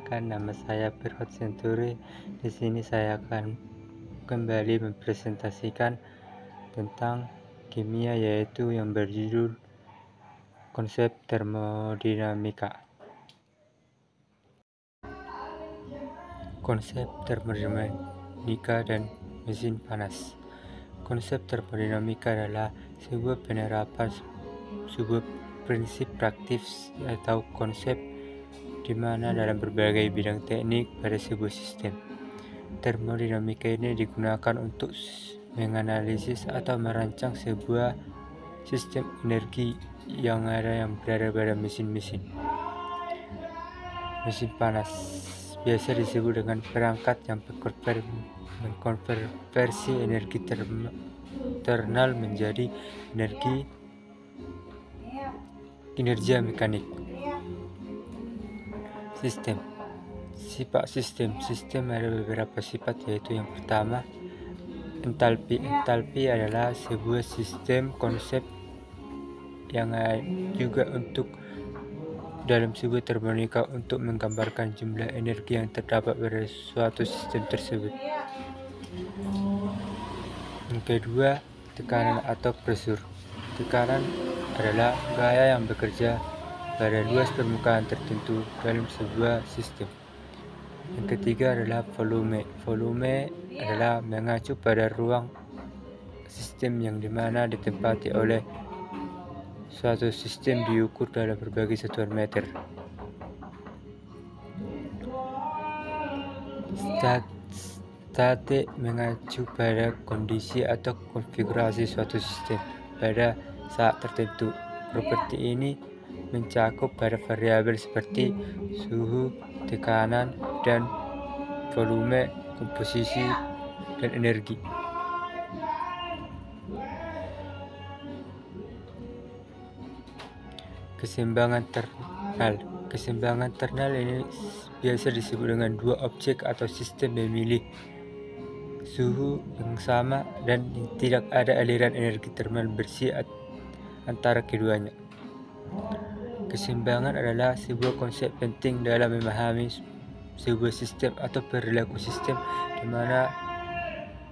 Perkenalkan, nama saya Firhot Senturi. Di sini saya akan kembali mempresentasikan tentang kimia, yaitu yang berjudul konsep termodinamika. Konsep termodinamika dan mesin panas. Konsep termodinamika adalah sebuah penerapan sebuah prinsip praktis atau konsep di mana dalam berbagai bidang teknik pada sebuah sistem. Termodinamika ini digunakan untuk menganalisis atau merancang sebuah sistem energi yang berada pada mesin-mesin. Mesin panas biasa disebut dengan perangkat yang mengkonversi energi thermal menjadi kinerja mekanik. Sistem. Sifat sistem ada beberapa sifat, yaitu yang pertama, entalpi. Entalpi adalah sebuah sistem konsep yang juga untuk dalam sebuah termodinamika untuk menggambarkan jumlah energi yang terdapat pada suatu sistem tersebut. Yang kedua, tekanan atau pressure. Tekanan adalah gaya yang bekerja pada luas permukaan tertentu dalam sebuah sistem. Yang ketiga adalah volume. Volume adalah mengacu pada ruang sistem yang dimana ditempati oleh suatu sistem diukur dalam berbagai satuan meter. Statik mengacu pada kondisi atau konfigurasi suatu sistem pada saat tertentu. Properti ini mencakup pada variabel seperti suhu, tekanan, dan volume, komposisi, dan energi. Keseimbangan thermal. Keseimbangan thermal ini biasa disebut dengan dua objek atau sistem memilih suhu yang sama dan tidak ada aliran energi thermal bersih antara keduanya. Keseimbangan adalah sebuah konsep penting dalam memahami sebuah sistem atau perilaku sistem, di mana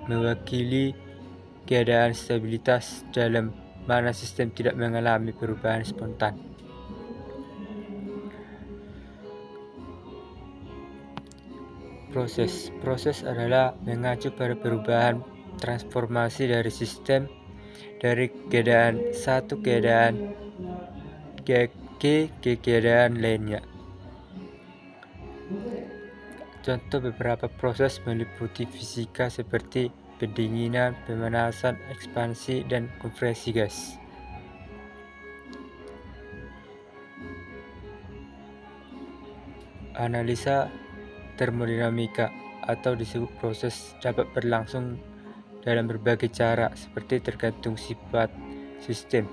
mewakili keadaan stabilitas dalam mana sistem tidak mengalami perubahan spontan. Proses adalah mengacu pada perubahan transformasi dari sistem dari keadaan satu keadaan ke keadaan lainnya. Contoh beberapa proses meliputi fisika seperti pendinginan, pemanasan, ekspansi, dan konversi gas. Analisa termodinamika atau disebut proses dapat berlangsung dalam berbagai cara, seperti tergantung sifat sistem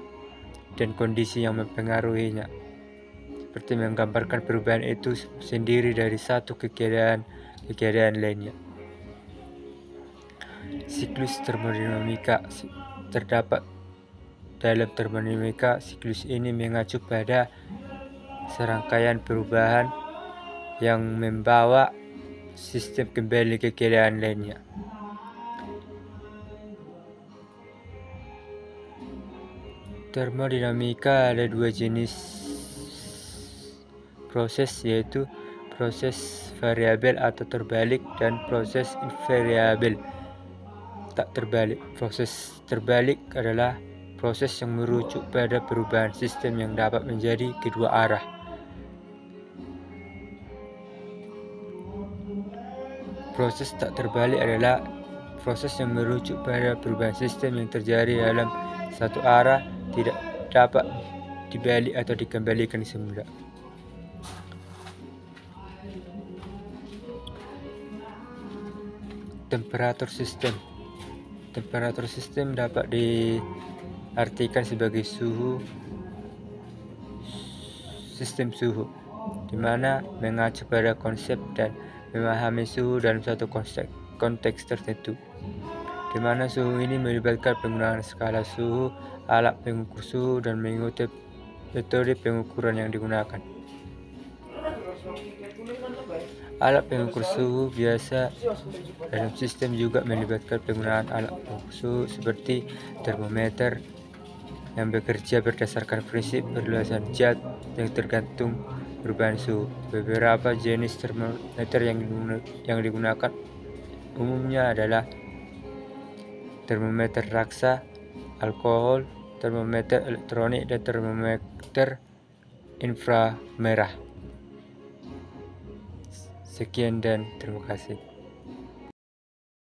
dan kondisi yang mempengaruhinya, seperti menggambarkan perubahan itu sendiri dari satu keadaan lainnya. Siklus termodinamika. Terdapat dalam termodinamika, siklus ini mengacu pada serangkaian perubahan yang membawa sistem kembali ke keadaan lainnya. Termodinamika ada dua jenis proses, yaitu proses variabel atau terbalik dan proses invariabel tak terbalik. Proses terbalik adalah proses yang merujuk pada perubahan sistem yang dapat menjadi kedua arah. Proses tak terbalik adalah proses yang merujuk pada perubahan sistem yang terjadi dalam satu arah, tidak dapat dibalik atau dikembalikan semula. Temperatur sistem. Temperatur sistem dapat diartikan sebagai sistem suhu, di mana mengacu pada konsep dan memahami suhu dalam satu konteks tertentu, di mana suhu ini melibatkan penggunaan skala suhu, alat pengukur suhu, dan mengikuti metode pengukuran yang digunakan. Alat pengukur suhu biasa dalam sistem juga melibatkan penggunaan alat pengukur suhu seperti termometer yang bekerja berdasarkan prinsip perluasan zat yang tergantung perubahan suhu. Beberapa jenis termometer yang digunakan umumnya adalah termometer raksa, alkohol, termometer elektronik, dan termometer inframerah. Sekian dan terima kasih.